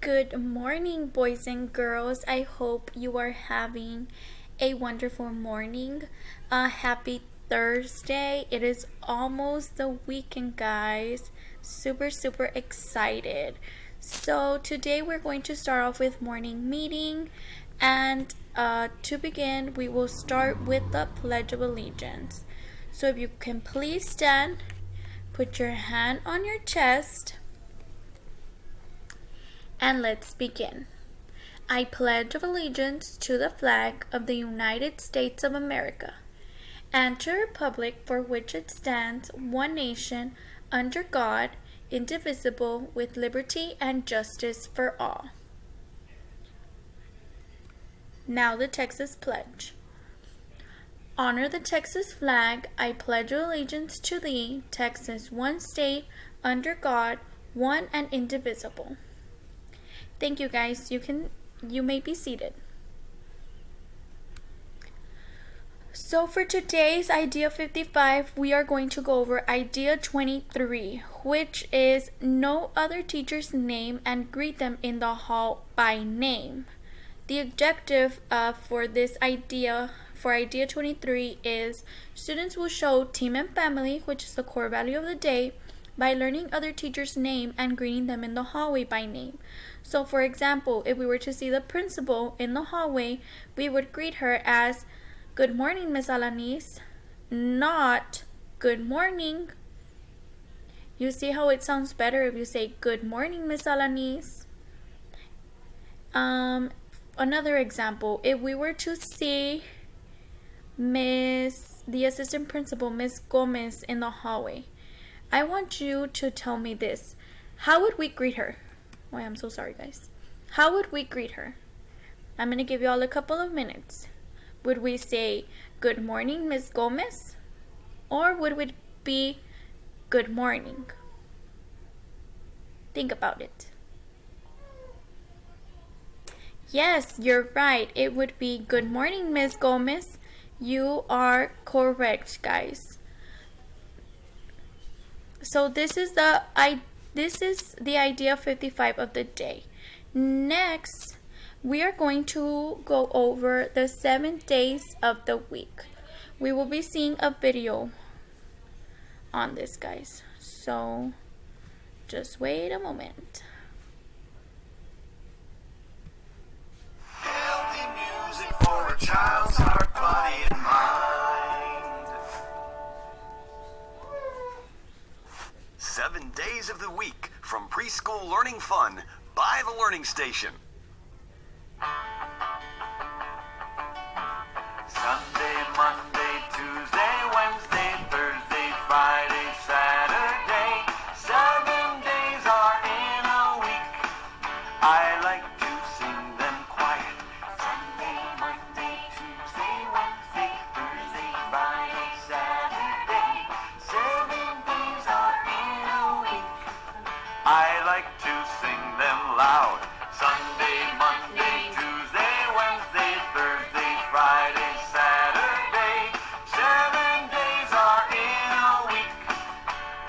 Good morning, boys and girls. I hope you are having a wonderful morning. Happy Thursday. It is almost the weekend, guys. Super excited. So, today we're going to start off with morning meeting. And to begin, we will start with the Pledge of Allegiance. So, if you can please stand, put your hand on your chest. And let's begin. I pledge allegiance to the flag of the United States of America and to the republic for which it stands, one nation, under God, indivisible, with liberty and justice for all. Now the Texas Pledge. Honor the Texas flag. I pledge allegiance to thee, Texas, one state, under God, one and indivisible. Thank you, guys. You may be seated. So for today's Idea 55, we are going to go over Idea 23, which is know other teacher's name and greet them in the hall by name. The objective for Idea 23 is students will show team and family, which is the core value of the day, by learning other teachers' name and greeting them in the hallway by name. So for example, if we were to see the principal in the hallway, we would greet her as, "Good morning, Miss Alanis," not "Good morning." You see how it sounds better if you say, "Good morning, Miss Alanis." Another example, if we were to see the assistant principal, Miss Gomez, in the hallway, I want you to tell me this. How would we greet her? Oh, I'm so sorry, guys. How would we greet her? I'm going to give you all a couple of minutes. Would we say, "Good morning, Miss Gomez"? Or would it be, "Good morning"? Think about it. Yes, you're right. It would be, "Good morning, Miss Gomez." You are correct, guys. So this is the Idea 55 of the day. Next, we are going to go over the 7 days of the week. We will be seeing a video on this, guys. So just wait a moment. Healthy music for a child's heart, body, and mind. 7 days of the week from preschool learning fun by the Learning Station. Sunday, Monday, Tuesday, Wednesday, Thursday, Friday, Saturday. 7 days are in a week. I like to sing them quiet. Sunday, Monday, Tuesday, Wednesday, Thursday, Friday, Saturday. 7 days are in a week. I like to sing them loud. Sunday, Monday, Tuesday, Wednesday, Thursday, Friday, Saturday. 7 days are in a week.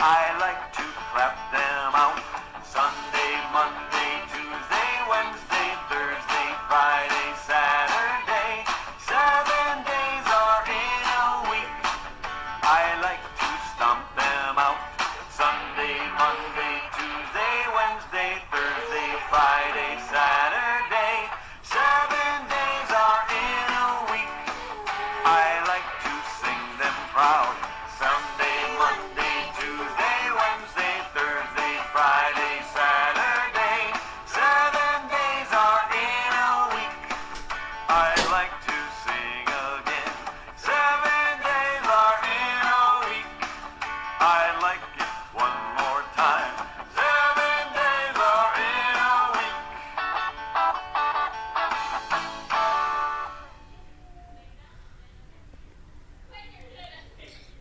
I like to clap them out. Sunday, Monday, Tuesday, Wednesday, Thursday, Friday, Saturday. 7 days are in a week. I like to stomp them out. Sunday, Monday, Tuesday, Wednesday, Thursday, Friday, Saturday. 7 days are in a week. I like to sing them proud. Sunday, Monday, Tuesday, Wednesday, Thursday, Friday, Saturday. 7 days are in a week. I like to sing again. 7 days are in a week. I like it one more time. 7 days are in a week.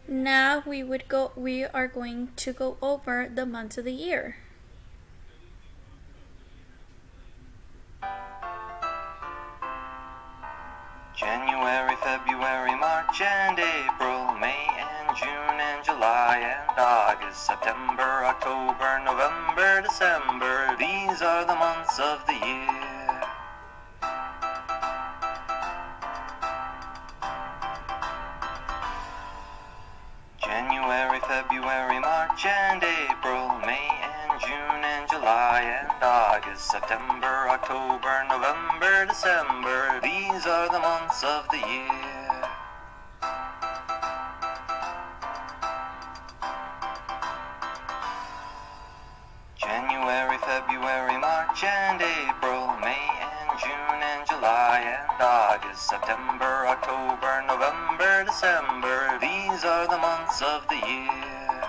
Now we are going to go over the months of the year. January, February, March and April, May and June and July. July and August, September, October, November, December. These are the months of the year. January, February, March and April, May and June and July and August, September, October, November, December. These are the months of the year. January, February, March and April, May and June and July and August, September, October, November, December. These are the months of the year.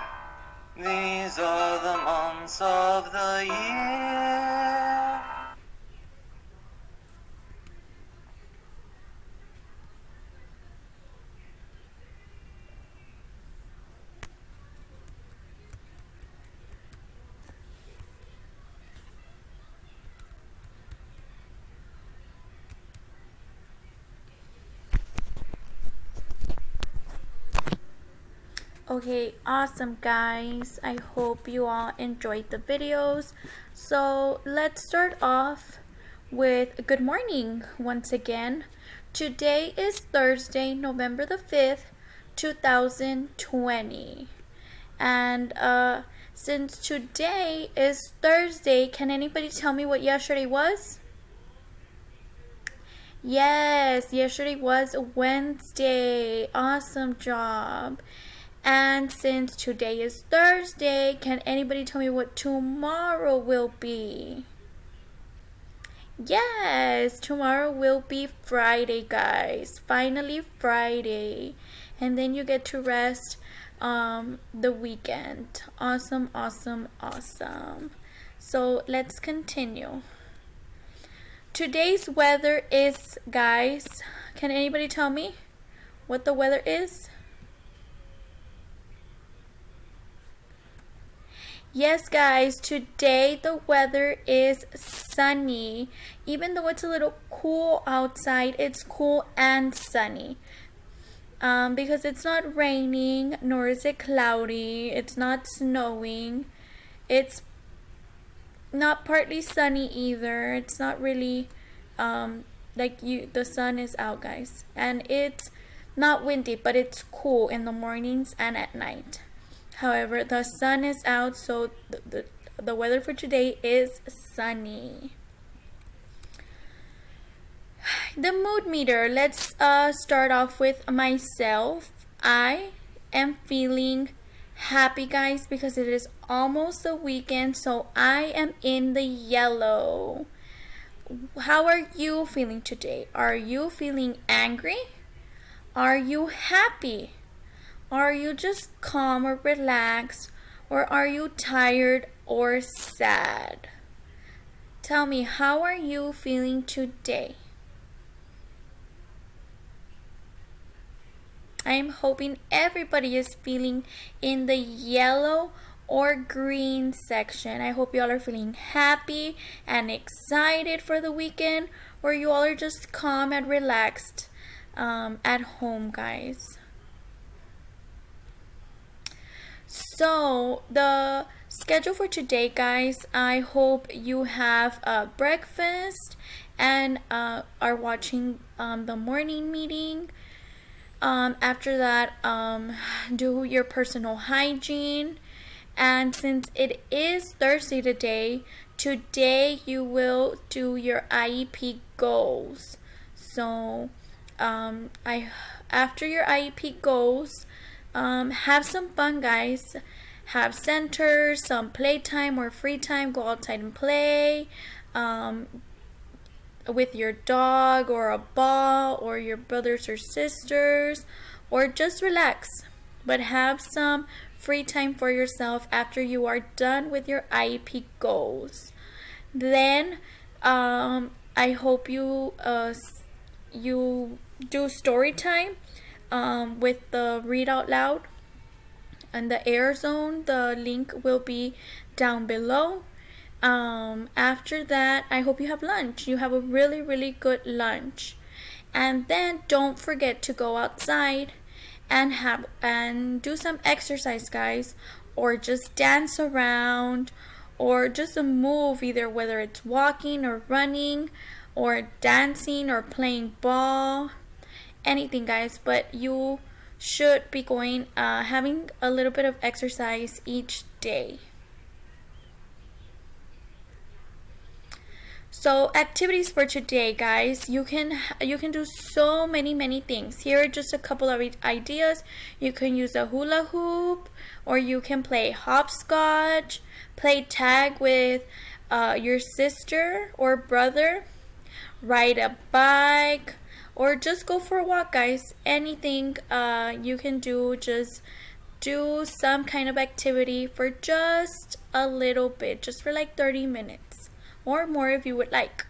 These are the months of the year. Okay, awesome guys. I hope you all enjoyed the videos. So let's start off with good morning once again. Today is Thursday, November the 5th, 2020. And since today is Thursday, can anybody tell me what yesterday was? Yes, yesterday was Wednesday. Awesome job. And since today is Thursday, can anybody tell me what tomorrow will be? Yes, tomorrow will be Friday, guys. Finally Friday. And then you get to rest the weekend. Awesome, awesome, awesome. So let's continue. Today's weather is, guys, can anybody tell me what the weather is? Yes, guys, today the weather is sunny. Even though it's a little cool outside, it's cool and sunny. Because it's not raining, nor is it cloudy. It's not snowing. It's not partly sunny either. It's not really the sun is out, guys. And it's not windy, but it's cool in the mornings and at night. However, the sun is out, so the weather for today is sunny. The mood meter. Let's start off with myself. I am feeling happy, guys, because it is almost the weekend, so I am in the yellow. How are you feeling today? Are you feeling angry? Are you happy? Are you just calm or relaxed? Or are you tired or sad? Tell me, how are you feeling today? I'm hoping everybody is feeling in the yellow or green section. I hope y'all are feeling happy and excited for the weekend, or you all are just calm and relaxed at home, guys. So the schedule for today, guys, I hope you have breakfast and are watching the morning meeting. After that, do your personal hygiene. And since it is Thursday today you will do your IEP goals. So after your IEP goals, have some fun, guys. Have centers, some playtime or free time. Go outside and play with your dog or a ball or your brothers or sisters, or just relax. But have some free time for yourself after you are done with your IEP goals. Then I hope you do story time with the read out loud and the air zone. The link will be down below. After that, I hope you have lunch. You have a really good lunch. And then don't forget to go outside and do some exercise, guys, or just dance around, or just a move, either whether it's walking or running or dancing or playing ball, anything, guys. But you should be going having a little bit of exercise each day. So activities for today, guys, you can do so many things. Here are just a couple of ideas. You can use a hula hoop, or you can play hopscotch, play tag with your sister or brother, ride a bike, or just go for a walk, guys. Anything you can do, just do some kind of activity for just a little bit, just for like 30 minutes or more if you would like.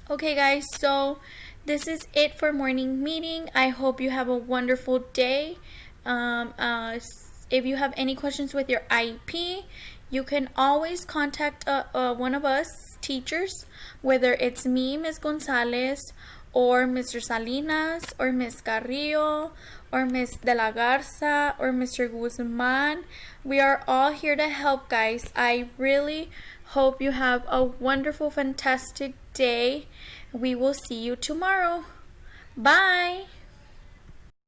Okay, guys, so this is it for morning meeting. I hope you have a wonderful day. If you have any questions with your IEP, you can always contact one of us teachers, whether it's me, Ms. Gonzalez, or Mr. Salinas, or Ms. Carrillo, or Ms. De La Garza, or Mr. Guzman. We are all here to help, guys. I really hope you have a wonderful, fantastic day. We will see you tomorrow. Bye.